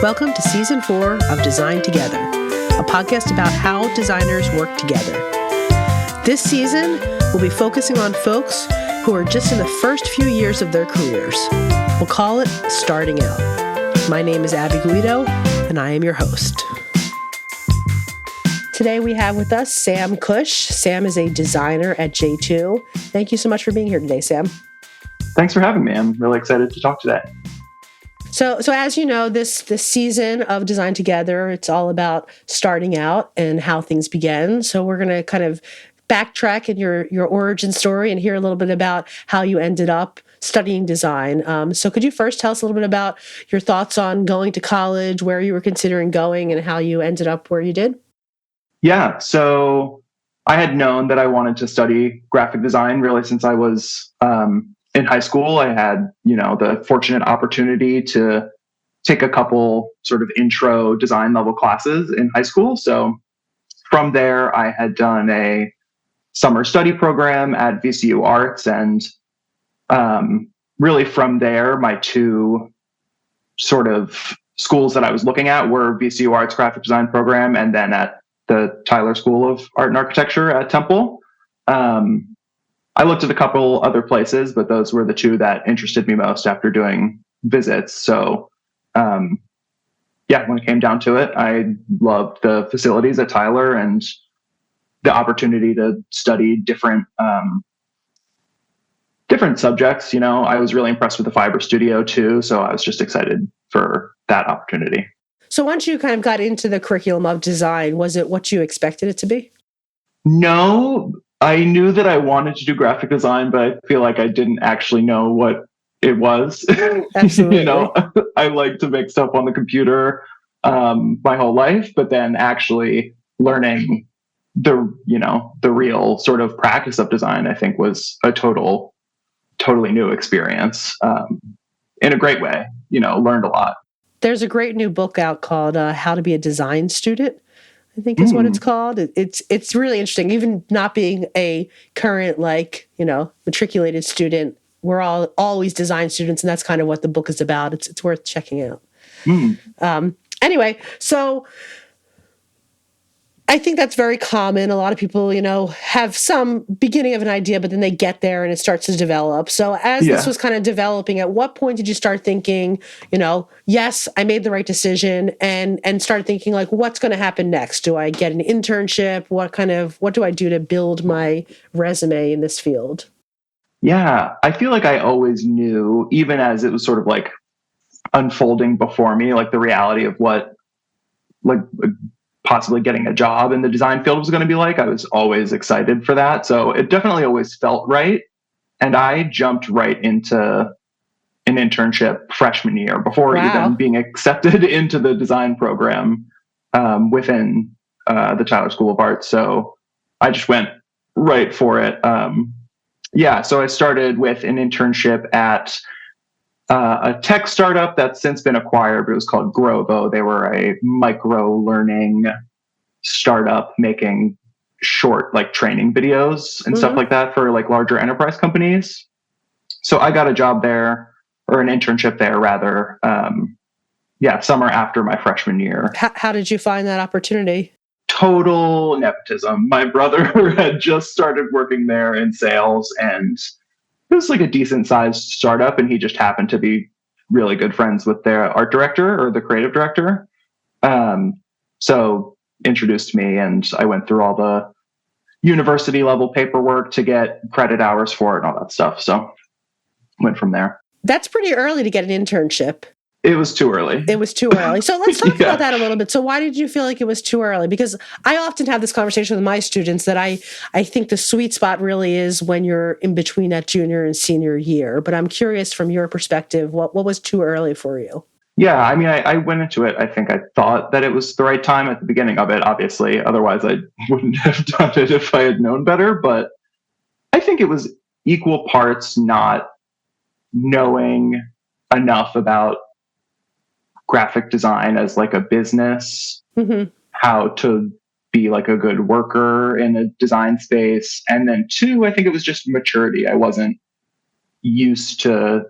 Welcome to Season 4 of Design Together, a podcast about how designers work together. This season, we'll be focusing on folks who are just in the first few years of their careers. We'll call it Starting Out. My name is Abby Guido, and I am your host. Today we have with us Sam Cush. Sam is a designer at J2. Thank you so much for being here today, Sam. Thanks for having me. I'm really excited to talk today. So as you know, this season of Design Together, it's all about starting out and how things began. So we're going to kind of backtrack in your origin story and hear a little bit about how you ended up studying design. So could you first tell us a little bit about your thoughts on going to college, where you were considering going, and how you ended up where you did? Yeah, so I had known that I wanted to study graphic design really since I was in high school. I had, the fortunate opportunity to take a couple sort of intro design level classes in high school. So from there, I had done a summer study program at VCU Arts. And really from there, my two sort of schools that I was looking at were VCU Arts graphic design program and then at the Tyler School of Art and Architecture at Temple. I looked at a couple other places, but those were the two that interested me most after doing visits. So, when it came down to it, I loved the facilities at Tyler and the opportunity to study different subjects. I was really impressed with the fiber studio too. So I was just excited for that opportunity. So once you kind of got into the curriculum of design, was it what you expected it to be? No, I knew that I wanted to do graphic design, but I feel like I didn't actually know what it was. Absolutely. I like to make stuff on the computer my whole life, but then actually learning the real sort of practice of design, I think was a totally new experience in a great way, learned a lot. There's a great new book out called How to Be a Design Student, I think is what it's called. It's really interesting. Even not being a current, matriculated student, we're all always design students, and that's kind of what the book is about. It's worth checking out. Anyway, so I think that's very common. A lot of people, have some beginning of an idea, but then they get there and it starts to develop. So as this was kind of developing, at what point did you start thinking, yes, I made the right decision, and start thinking like, what's going to happen next? Do I get an internship? What do I do to build my resume in this field? Yeah, I feel like I always knew, even as it was sort of like unfolding before me, like the reality of what possibly getting a job in the design field was going to be like. I was always excited for that. So it definitely always felt right. And I jumped right into an internship freshman year before even being accepted into the design program within the Tyler School of Art. So I just went right for it. So I started with an internship at a tech startup that's since been acquired, but it was called Grovo. They were a micro learning startup making short training videos and stuff like that for larger enterprise companies. So I got a job there, or an internship there rather. Summer after my freshman year. How did you find that opportunity? Total nepotism. My brother had just started working there in sales, and it was a decent sized startup, and he just happened to be really good friends with their art director or the creative director. So introduced me, and I went through all the university level paperwork to get credit hours for it and all that stuff. So went from there. That's pretty early to get an internship. It was too early. So let's talk about that a little bit. So why did you feel like it was too early? Because I often have this conversation with my students that I think the sweet spot really is when you're in between that junior and senior year. But I'm curious from your perspective, what was too early for you? Yeah, I mean, I went into it. I think I thought that it was the right time at the beginning of it, obviously. Otherwise, I wouldn't have done it if I had known better. But I think it was equal parts not knowing enough about graphic design as a business, how to be a good worker in a design space. And then two, I think it was just maturity. I wasn't used to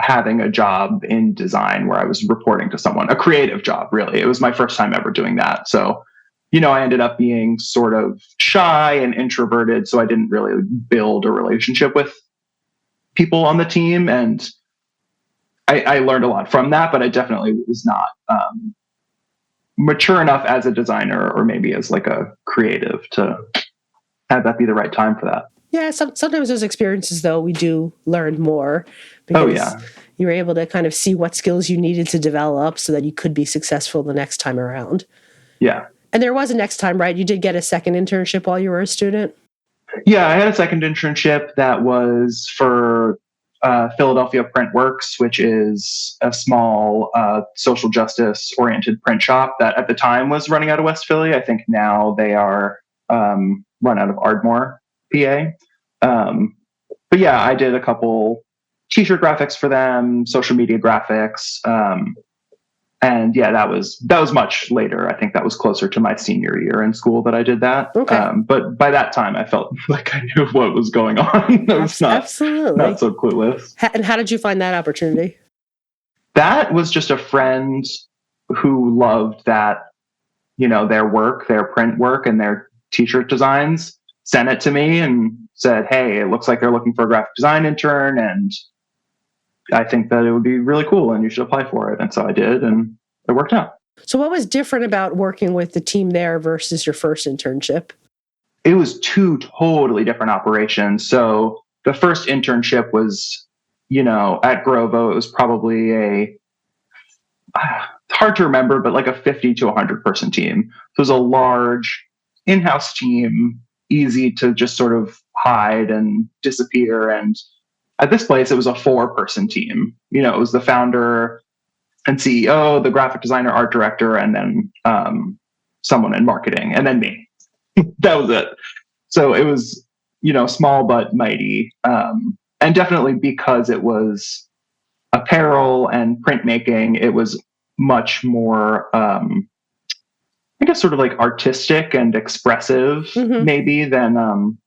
having a job in design where I was reporting to someone, a creative job, really. It was my first time ever doing that. So, I ended up being sort of shy and introverted. So I didn't really build a relationship with people on the team. And I learned a lot from that, but I definitely was not mature enough as a designer or maybe as like a creative to have that be the right time for that. Yeah, sometimes those experiences, though, we do learn more Oh, because yeah. you were able to kind of see what skills you needed to develop so that you could be successful the next time around. Yeah. And there was a next time, right? You did get a second internship while you were a student? Yeah, I had a second internship that was for Philadelphia Printworks, which is a small social justice oriented print shop that at the time was running out of West Philly. I think now they are run out of Ardmore, PA. But yeah, I did a couple t-shirt graphics for them, social media graphics. And yeah, that was much later. I think that was closer to my senior year in school that I did that. Okay. But by that time, I felt like I knew what was going on. I was Absolutely. not so clueless. And how did you find that opportunity? That was just a friend who loved that, their work, their print work and their t-shirt designs, sent it to me and said, "Hey, it looks like they're looking for a graphic design intern. And I think that it would be really cool and you should apply for it." And so I did, and it worked out. So what was different about working with the team there versus your first internship? It was two totally different operations. So the first internship was, at Grovo, it was probably it's hard to remember, but like a 50 to 100 person team. So it was a large in-house team, easy to just sort of hide and disappear. And at this place, it was a 4-person team. It was the founder and CEO, the graphic designer, art director, and then someone in marketing, and then me. That was it. So it was, small but mighty. And definitely because it was apparel and printmaking, it was much more, I guess, sort of like artistic and expressive, maybe, than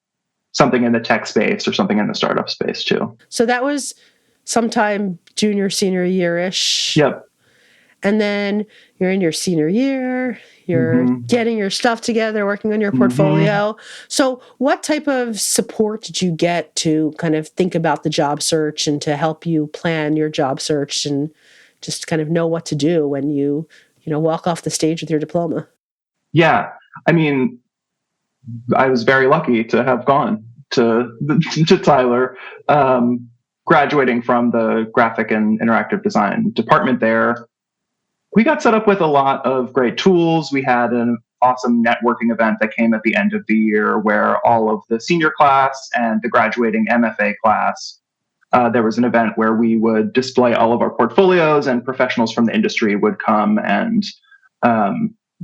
something in the tech space or something in the startup space too. So that was sometime junior, senior year-ish. Yep. And then you're in your senior year, you're getting your stuff together, working on your portfolio. So what type of support did you get to kind of think about the job search and to help you plan your job search and just kind of know what to do when you walk off the stage with your diploma? Yeah. I mean, I was very lucky to have gone to Tyler, graduating from the graphic and interactive design department there. We got set up with a lot of great tools. We had an awesome networking event that came at the end of the year where all of the senior class and the graduating MFA class, there was an event where we would display all of our portfolios and professionals from the industry would come and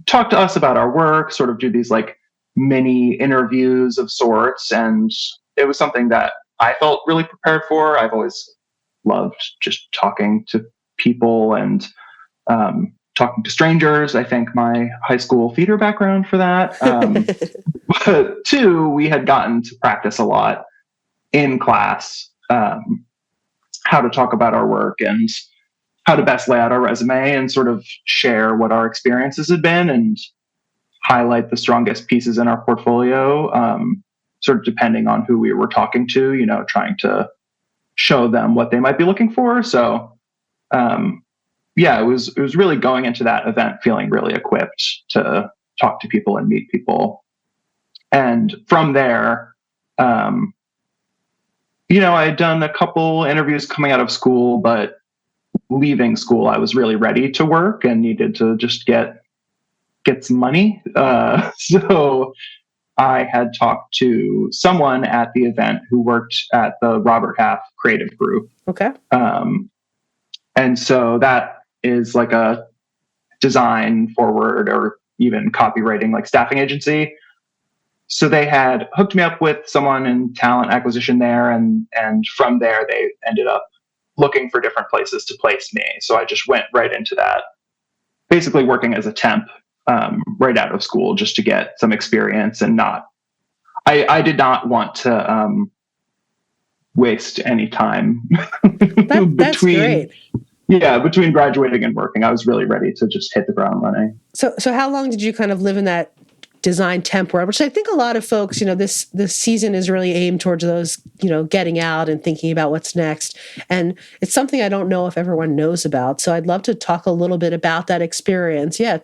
talk to us about our work, sort of do these like mini interviews of sorts. And it was something that I felt really prepared for. I've always loved just talking to people and talking to strangers. I thank my high school theater background for that. But two, we had gotten to practice a lot in class, how to talk about our work and how to best lay out our resume and sort of share what our experiences had been and highlight the strongest pieces in our portfolio, sort of depending on who we were talking to, trying to show them what they might be looking for. So, yeah, it was really going into that event feeling really equipped to talk to people and meet people. And from there, I had done a couple interviews coming out of school, but leaving school, I was really ready to work and needed to just get some money. So I had talked to someone at the event who worked at the Robert Half Creative Group. Okay. And so that is like a design forward or even copywriting, like staffing agency. So they had hooked me up with someone in talent acquisition there. And from there, they ended up looking for different places to place me. So I just went right into that, basically working as a temp right out of school just to get some experience and I did not want to waste any time That's between, great. between graduating and working. I was really ready to just hit the ground running. So how long did you kind of live in that design temp world? Which I think a lot of folks, this season is really aimed towards those, getting out and thinking about what's next. And it's something I don't know if everyone knows about. So I'd love to talk a little bit about that experience. Yeah.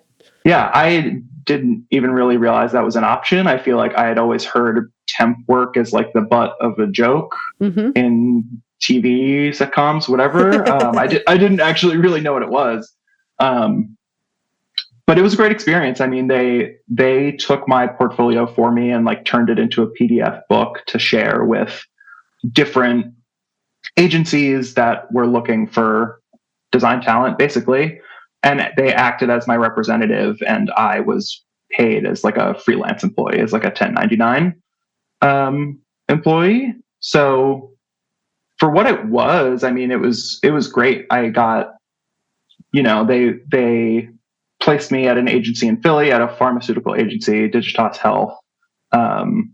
Yeah, I didn't even really realize that was an option. I feel like I had always heard temp work as like the butt of a joke Mm-hmm. in TV sitcoms, whatever. I didn't actually really know what it was. Um, but it was a great experience. I mean, they took my portfolio for me and like turned it into a PDF book to share with different agencies that were looking for design talent, basically. And they acted as my representative, and I was paid as like a freelance employee, as like a 1099 employee. So for what it was, I mean, it was great. I got, they placed me at an agency in Philly, at a pharmaceutical agency, Digitas Health, um,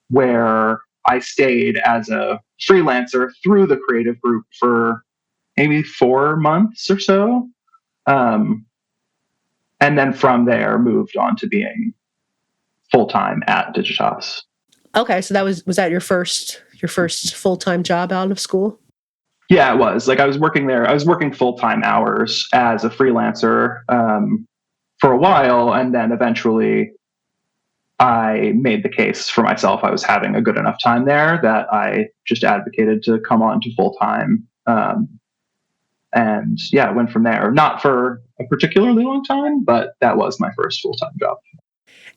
where I stayed as a freelancer through the creative group for maybe 4 months or so. Um, and then from there moved on to being full time at Digitas. Okay. So was that your first full-time job out of school? Yeah, it was. Like I was working there. I was working full time hours as a freelancer for a while, and then eventually I made the case for myself. I was having a good enough time there that I just advocated to come on to full time. And yeah, went from there. Not for a particularly long time, but that was my first full time job.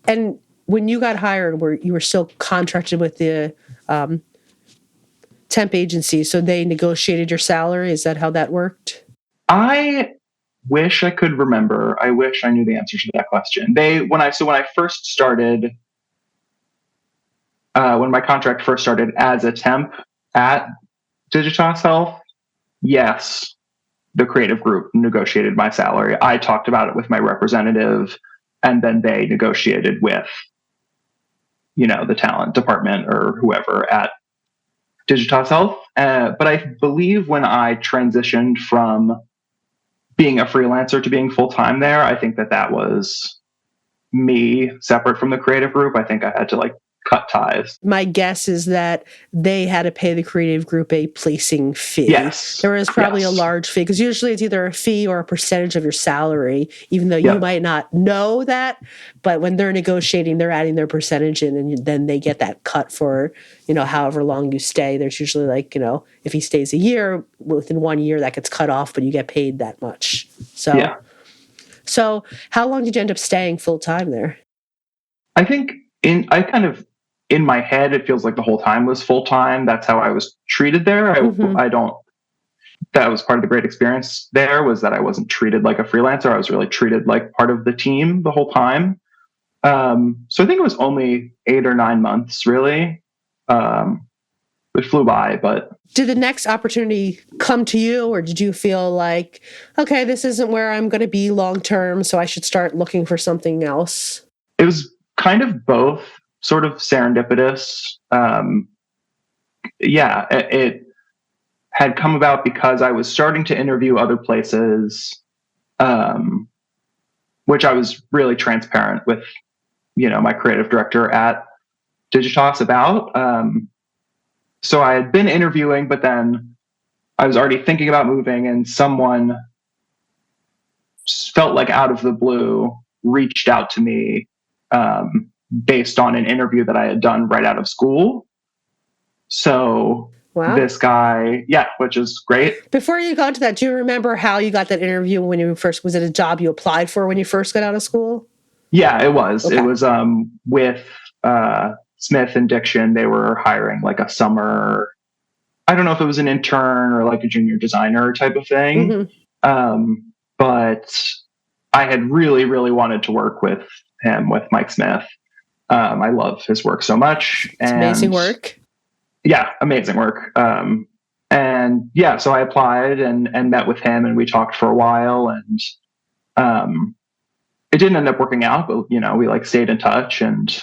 And when you got hired, you were still contracted with the um, temp agency, so they negotiated your salary? Is that how that worked? I wish I could remember. I wish I knew the answer to that question. When I first started, when my contract first started as a temp at Digitas Health, yes, the creative group negotiated my salary. I talked about it with my representative, and then they negotiated with, the talent department or whoever at Digitas Health. But I believe when I transitioned from being a freelancer to being full time there, I think that was me separate from the creative group. I think I had to like cut ties. My guess is that they had to pay the creative group a placing fee. Yes. There was probably a Yes. large fee because usually it's either a fee or a percentage of your salary, even though you Yep. might not know that. But when they're negotiating, they're adding their percentage in, and then they get that cut for, however long you stay. There's usually like, if he stays a year, within 1 year that gets cut off, but you get paid that much. So, Yeah. so how long did you end up staying full time there? I think in my head, it feels like the whole time was full time. That's how I was treated there. Mm-hmm. I don't, that was part of the great experience there, was that I wasn't treated like a freelancer. I was really treated like part of the team the whole time. So I think it was only 8 or 9 months really. It flew by, but Did the next opportunity come to you, or did you feel like, okay, this isn't where I'm going to be long term, so I should start looking for something else? it was kind of both, sort of serendipitous. It had come about because I was starting to interview other places, um, which I was really transparent with, my creative director at Digitas about. So I had been interviewing, but then I was already thinking about moving, and someone felt like out of the blue reached out to me based on an interview that I had done right out of school. So Wow. this guy, which is great. Before you got to that, do you remember how you got that interview when you first, was it a job you applied for when you first got out of school? Yeah, it was. Okay. It was with Smith and Diction. They were hiring like a summer, I don't know if it was an intern or like a junior designer type of thing. Mm-hmm. But I had really, really wanted to work with him, with Mike Smith. I love his work so much. It's amazing work. Yeah, amazing work. So I applied and met with him, and we talked for a while, and it didn't end up working out, but we like stayed in touch. And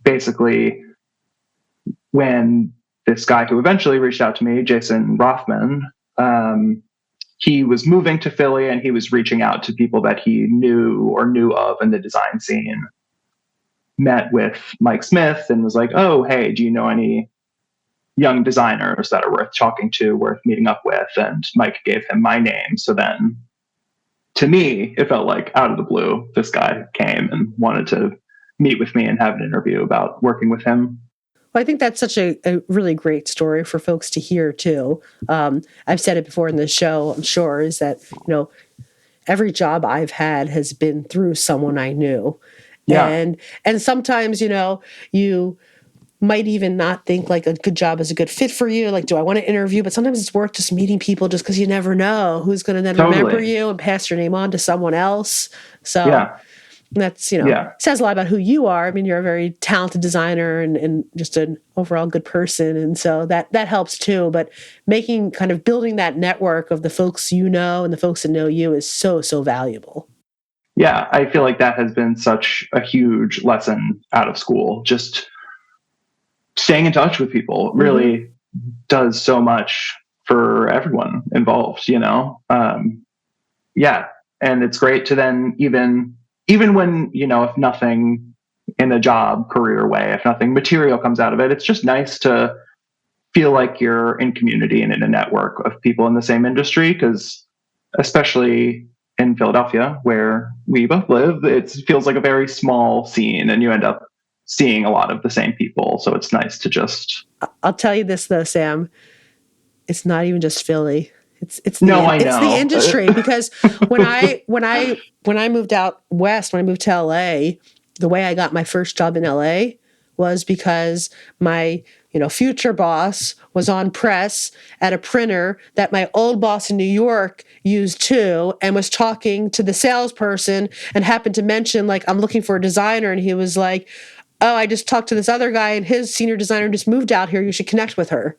basically when this guy who eventually reached out to me, Jason Rothman, he was moving to Philly and he was reaching out to people that he knew or knew of in the design scene. Met with Mike Smith and was like, oh, hey, do you know any young designers that are worth talking to, worth meeting up with? And Mike gave him my name. So then to me, it felt like out of the blue, this guy came and wanted to meet with me and have an interview about working with him. Well, I think that's such a really great story for folks to hear too. I've said it before in the show, I'm sure, is that, every job I've had has been through someone I knew. Yeah. And sometimes, you might even not think like a good job is a good fit for you. Like, do I want to interview? But sometimes it's worth just meeting people just because you never know who's going to then remember you and pass your name on to someone else. So yeah. that's, says a lot about who you are. I mean, you're a very talented designer and just an overall good person. And so that helps too. But building that network of the folks you know and the folks that know you is so, so valuable. Yeah, I feel like that has been such a huge lesson out of school. Just staying in touch with people really does so much for everyone involved, Yeah. And it's great to then even when, if nothing in a job career way, if nothing material comes out of it, it's just nice to feel like you're in community and in a network of people in the same industry. Because especially in Philadelphia, where we both live, it feels like a very small scene and you end up seeing a lot of the same people. So it's nice to just... I'll tell you this though, Sam, it's not even just Philly. It's the industry. Because when I moved out west, when I moved to LA, the way I got my first job in LA was because my future boss was on press at a printer that my old boss in New York used too, and was talking to the salesperson and happened to mention, like, I'm looking for a designer. And he was like, oh, I just talked to this other guy and his senior designer just moved out here. You should connect with her.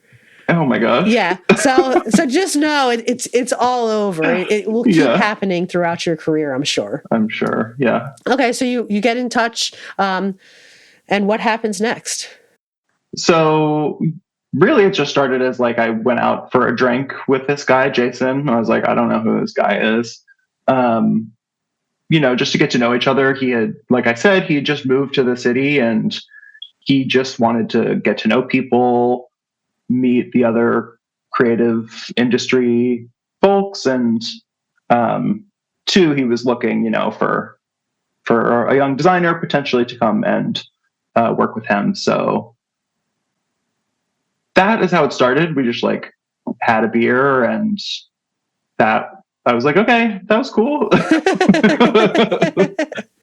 Oh my gosh. Yeah. So just know it's all over. It will keep happening throughout your career, I'm sure. I'm sure. Yeah. Okay. So you get in touch, and what happens next? So really it just started as like I went out for a drink with this guy, Jason. I was like, I don't know who this guy is. Just to get to know each other. He had, like I said, he had just moved to the city and he just wanted to get to know people, meet the other creative industry folks. And two, he was looking, for a young designer potentially to come and work with him. So that is how it started. We just like had a beer and that I was like, okay, that was cool.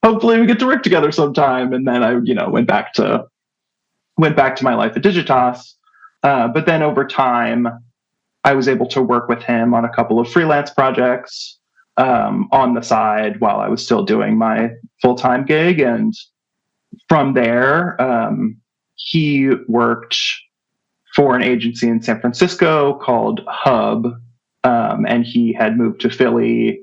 Hopefully we get to work together sometime. And then I, went back to my life at Digitas. But then over time, I was able to work with him on a couple of freelance projects on the side while I was still doing my full-time gig. And from there, he worked for an agency in San Francisco called Hub. And he had moved to Philly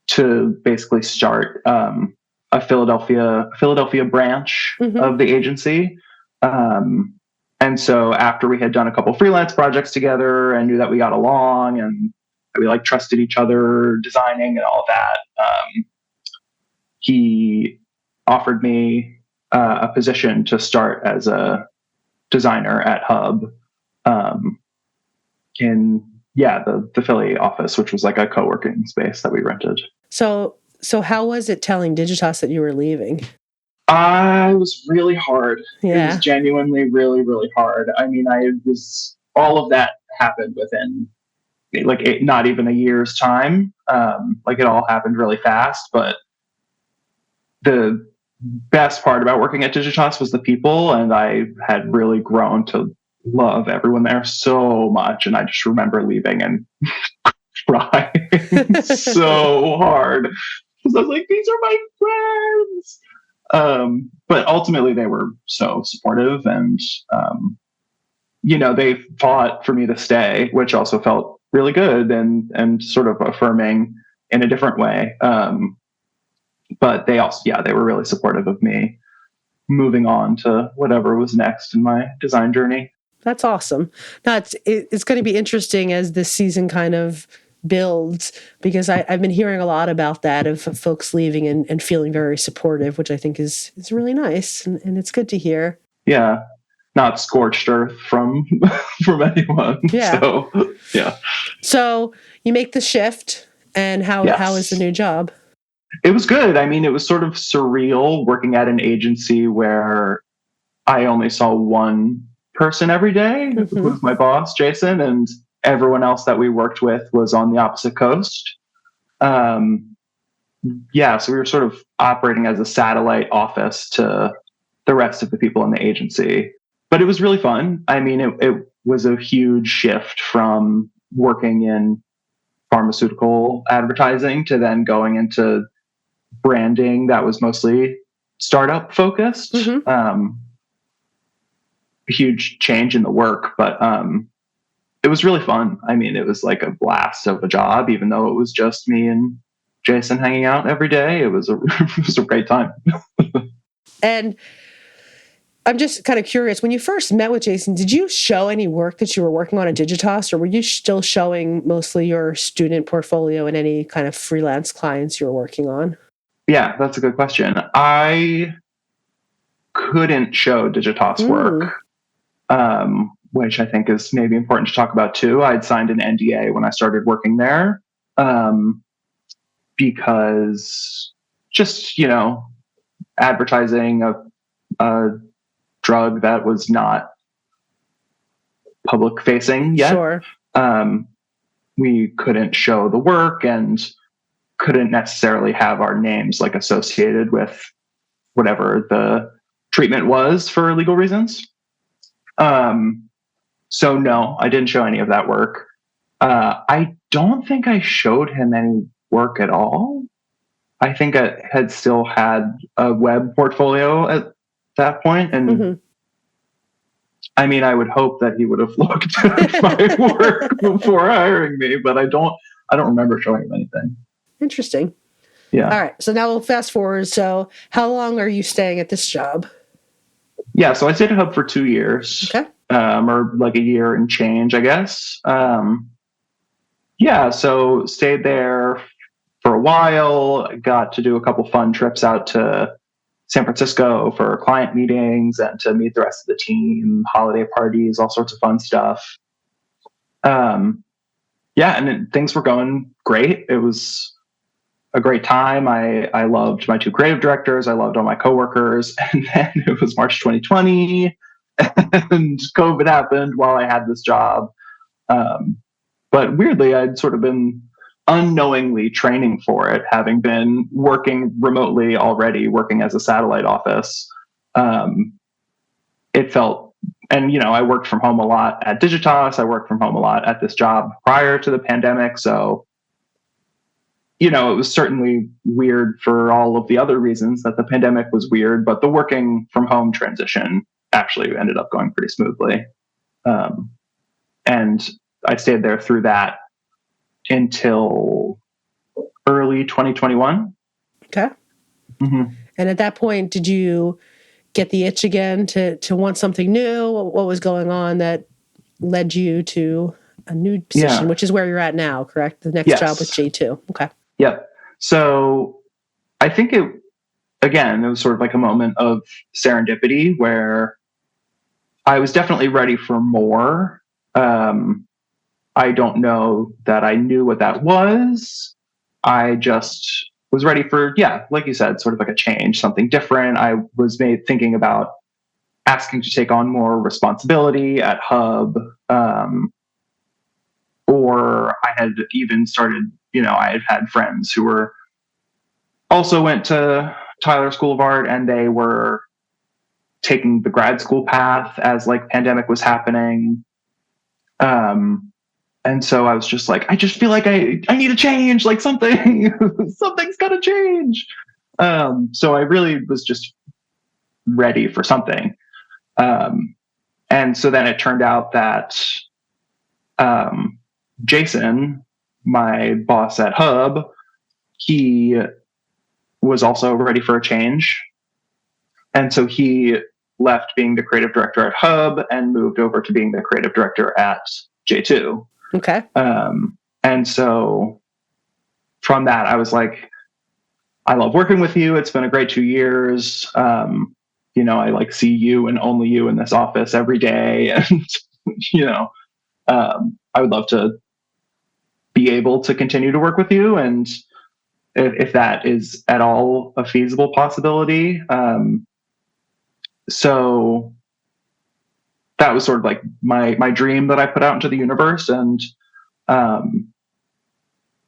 to basically start a Philadelphia branch of the agency. And so after we had done a couple freelance projects together and knew that we got along and we like trusted each other designing and all that, he offered me a position to start as a designer at Hub in the Philly office, which was like a co-working space that we rented. So how was it telling Digitas that you were leaving? It was really hard. Yeah. It was genuinely really, really hard. I mean, all of that happened within not even a year's time. It all happened really fast, but the best part about working at Digitas was the people, and I had really grown to love everyone there so much. And I just remember leaving and crying so hard because I was like, these are my friends. But ultimately they were so supportive and, they fought for me to stay, which also felt really good and sort of affirming in a different way. But they also, they were really supportive of me moving on to whatever was next in my design journey. That's awesome. Now it's going to be interesting as this season kind of builds, because I've been hearing a lot about that, of folks leaving and feeling very supportive, which I think is really nice, and it's good to hear. Yeah, not scorched earth from from anyone. Yeah. So yeah. So you make the shift, and how is the Yes. new job? It was good. I mean, it was sort of surreal working at an agency where I only saw one person every day, who Hmm. was my boss, Jason, and everyone else that we worked with was on the opposite coast. Um, yeah, so we were sort of operating as a satellite office to the rest of the people in the agency. But it was really fun. I mean, it was a huge shift from working in pharmaceutical advertising to then going into branding that was mostly startup focused. Hmm. A huge change in the work, but it was really fun. I mean, it was like a blast of a job, even though it was just me and Jason hanging out every day. It was a it was a great time. And I'm just kind of curious, when you first met with Jason, did you show any work that you were working on at Digitas, or were you still showing mostly your student portfolio and any kind of freelance clients you were working on? Yeah, that's a good question. I couldn't show Digitas work, Mm, which I think is maybe important to talk about too. I'd signed an NDA when I started working there, um, because just advertising a drug that was not public facing yet. sure. Um, we couldn't show the work and couldn't necessarily have our names like associated with whatever the treatment was for legal reasons. Um, so no, I didn't show any of that work. I don't think I showed him any work at all. I think I had still had a web portfolio at that point, and Hmm. I mean, I would hope that he would have looked at my work before hiring me, but I don't remember showing him anything. Interesting. All Yeah. right. So now we'll fast forward. So how long are you staying at this job? Yeah. So I stayed at Hub for 2 years, Okay. or like a year and change, I guess. Yeah. So stayed there for a while, got to do a couple fun trips out to San Francisco for client meetings and to meet the rest of the team, holiday parties, all sorts of fun stuff. Um, yeah. And things were going great. It was a great time. I loved my two creative directors. I loved all my coworkers. And then it was March 2020 and COVID happened while I had this job. Um, but weirdly, I'd sort of been unknowingly training for it, having been working remotely already, working as a satellite office. Um, it felt, and I worked from home a lot at Digitas. I worked from home a lot at this job prior to the pandemic. So it was certainly weird for all of the other reasons that the pandemic was weird, but the working from home transition actually ended up going pretty smoothly. Um, and I stayed there through that until early 2021. Okay. Mm-hmm. And at that point, did you get the itch again to want something new? What was going on that led you to a new position, Yeah. which is where you're at now, correct? The next job with Yes. J2. Okay. Yep. So I think it was sort of like a moment of serendipity where I was definitely ready for more. Um, I don't know that I knew what that was. I just was ready for, yeah, like you said, sort of like a change, something different. I was thinking about asking to take on more responsibility at Hub. Or I had even started, I had had friends who also went to Tyler School of Art, and they were taking the grad school path as like pandemic was happening. And so I was just like, I just feel like I need a change, like something, something's got to change. So I really was just ready for something. And so then it turned out that um, Jason, my boss at Hub, he was also ready for a change. And so he left being the creative director at Hub and moved over to being the creative director at J2. Okay. And so from that, I was like, I love working with you. It's been a great 2 years. I like see you and only you in this office every day. And, I would love to be able to continue to work with you. And if that is at all a feasible possibility. So that was sort of like my dream that I put out into the universe. And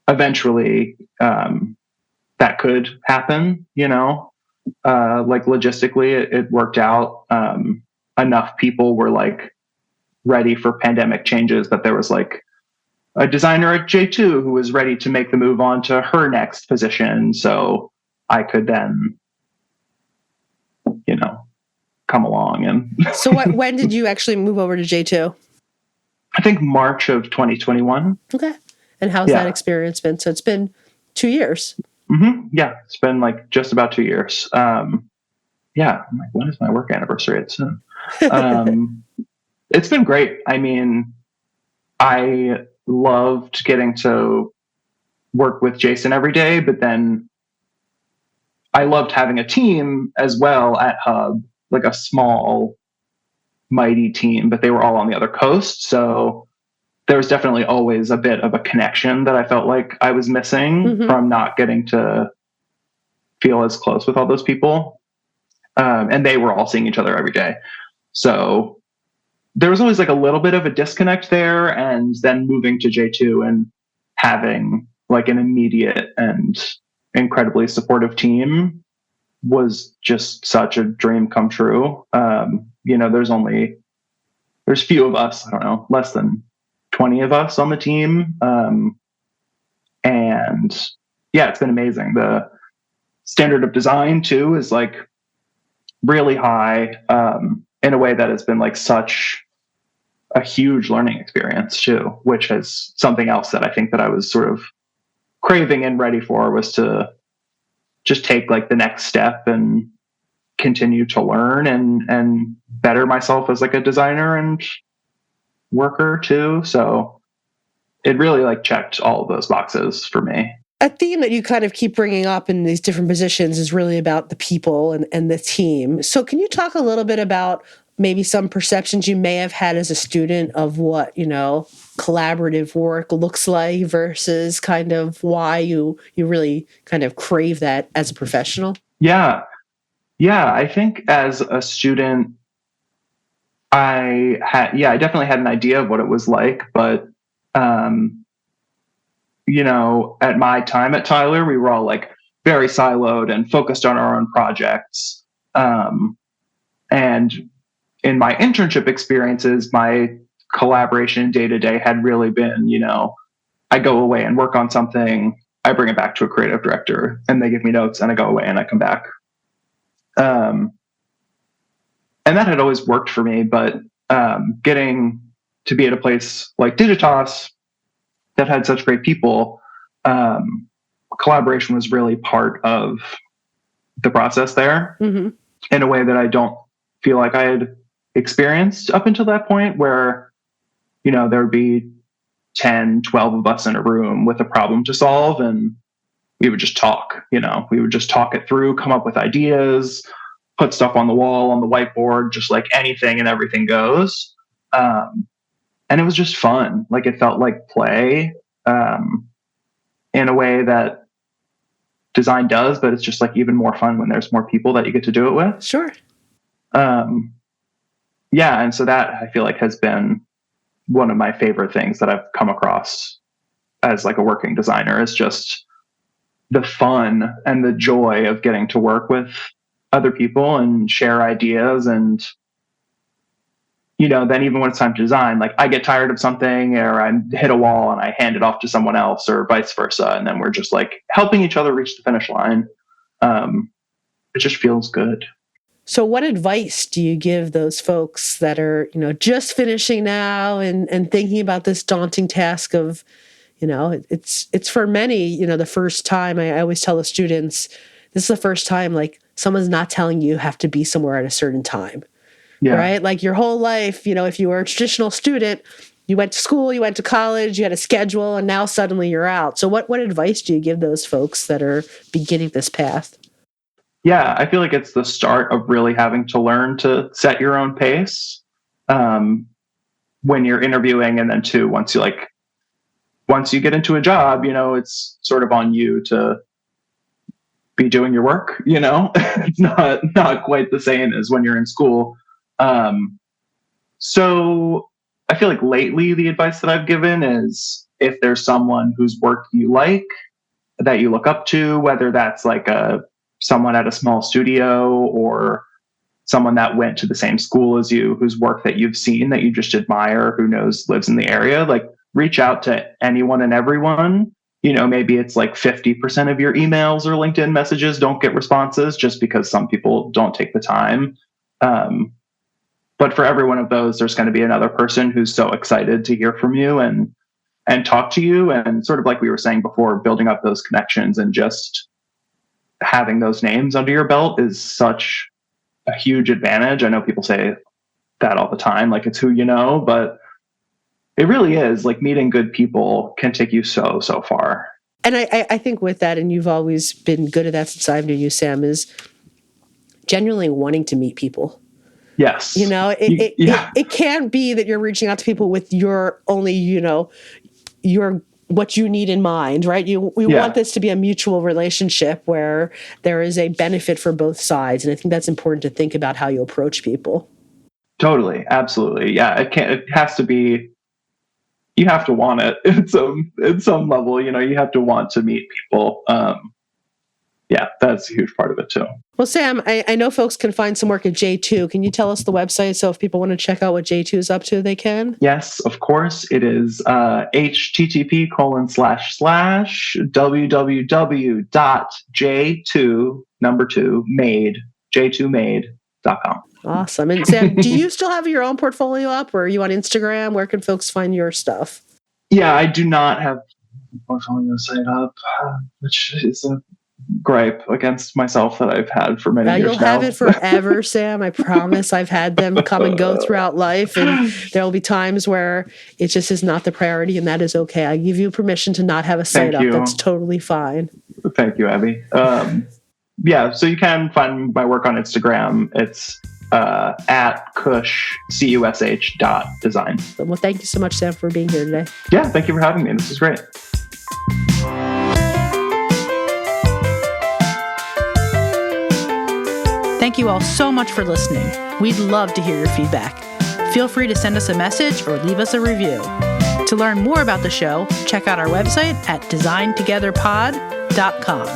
eventually that could happen, like logistically it worked out. Enough people were like ready for pandemic changes that there was like a designer at J2 who was ready to make the move on to her next position. So I could then, come along. And So when did you actually move over to J2? I think March of 2021. Okay. And how's that experience been? So it's been 2 years. Mm-hmm. Yeah. It's been like just about 2 years. I'm like, when is my work anniversary? It's soon. It's been great. I mean, I loved getting to work with Jason every day, but then I loved having a team as well at Hub, like a small, mighty team, but they were all on the other coast. So there was definitely always a bit of a connection that I felt like I was missing from not getting to feel as close with all those people. And they were all seeing each other every day. So there was always like a little bit of a disconnect there. And then moving to J2 and having like an immediate and incredibly supportive team was just such a dream come true. There's few of us, I don't know, less than 20 of us on the team. And yeah, it's been amazing. The standard of design too is like really high, in a way that has been like such a huge learning experience too, which is something else that I think that I was sort of craving and ready for, was to just take like the next step and continue to learn and better myself as like a designer and worker too. So it really like checked all of those boxes for me. A theme that you kind of keep bringing up in these different positions is really about the people and the team. So can you talk a little bit about maybe some perceptions you may have had as a student of what, collaborative work looks like versus kind of why you really kind of crave that as a professional? Yeah. I think as a student, I definitely had an idea of what it was like, but, at my time at Tyler, we were all like very siloed and focused on our own projects. And in my internship experiences, my collaboration day to day had really been, I go away and work on something, I bring it back to a creative director and they give me notes and I go away and I come back. And that had always worked for me, but getting to be at a place like Digitas that had such great people, collaboration was really part of the process there in a way that I don't feel like I had experienced up until that point, where, there would be 10, 12 of us in a room with a problem to solve and we would just talk, we would just talk it through, come up with ideas, put stuff on the wall, on the whiteboard, just like anything and everything goes. And it was just fun. Like it felt like play, in a way that design does, but it's just like even more fun when there's more people that you get to do it with. Sure. And so that I feel like has been one of my favorite things that I've come across as like a working designer, is just the fun and the joy of getting to work with other people and share ideas. And, then even when it's time to design, like I get tired of something or I hit a wall and I hand it off to someone else or vice versa. And then we're just like helping each other reach the finish line. It just feels good. So what advice do you give those folks that are, just finishing now and thinking about this daunting task of, it's for many, the first time. I always tell the students, this is the first time like someone's not telling you have to be somewhere at a certain time. Yeah. right? Like your whole life, if you were a traditional student, you went to school, you went to college, you had a schedule, and now suddenly you're out. So what advice do you give those folks that are beginning this path? Yeah, I feel like it's the start of really having to learn to set your own pace when you're interviewing, and then too, once you get into a job, it's sort of on you to be doing your work. It's not quite the same as when you're in school. So I feel like lately the advice that I've given is, if there's someone whose work you like, that you look up to, whether that's like someone at a small studio or someone that went to the same school as you, whose work that you've seen that you just admire, who lives in the area, like reach out to anyone and everyone. Maybe it's like 50% of your emails or LinkedIn messages don't get responses just because some people don't take the time. But for every one of those, there's going to be another person who's so excited to hear from you and talk to you. And sort of like we were saying before, building up those connections and just having those names under your belt is such a huge advantage. I know people say that all the time, like it's who you know, but it really is. Like, meeting good people can take you so far. And I think with that, and you've always been good at that since I've known you, Sam, is genuinely wanting to meet people. Yes. It can't be that you're reaching out to people with your only, your what you need in mind, right? We want this to be a mutual relationship where there is a benefit for both sides. And I think that's important to think about how you approach people. Totally. Absolutely. Yeah. It has to be, you have to want it at some level, you have to want to meet people. Yeah, that's a huge part of it too. Well, Sam, I know folks can find some work at J2. Can you tell us the website so if people want to check out what J2 is up to, they can? Yes, of course. It is http://www.j2made.com. Awesome. And Sam, do you still have your own portfolio up, or are you on Instagram? Where can folks find your stuff? Yeah, I do not have a portfolio site up, which is a gripe against myself that I've had for many years now. You'll have it forever, Sam. I promise. I've had them come and go throughout life, and there will be times where it just is not the priority, and that is okay. I give you permission to not have a site up. That's totally fine. Thank you, Abby. Yeah, so you can find my work on Instagram. It's at Cush, CUSH.design. Well, thank you so much, Sam, for being here today. Yeah, thank you for having me. This is great. Thank you all so much for listening. We'd love to hear your feedback. Feel free to send us a message or leave us a review. To learn more about the show, check out our website at designtogetherpod.com.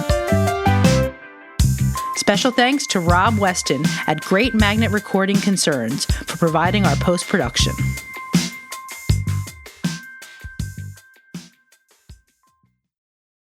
Special thanks to Rob Weston at Great Magnet Recording Concerns for providing our post-production.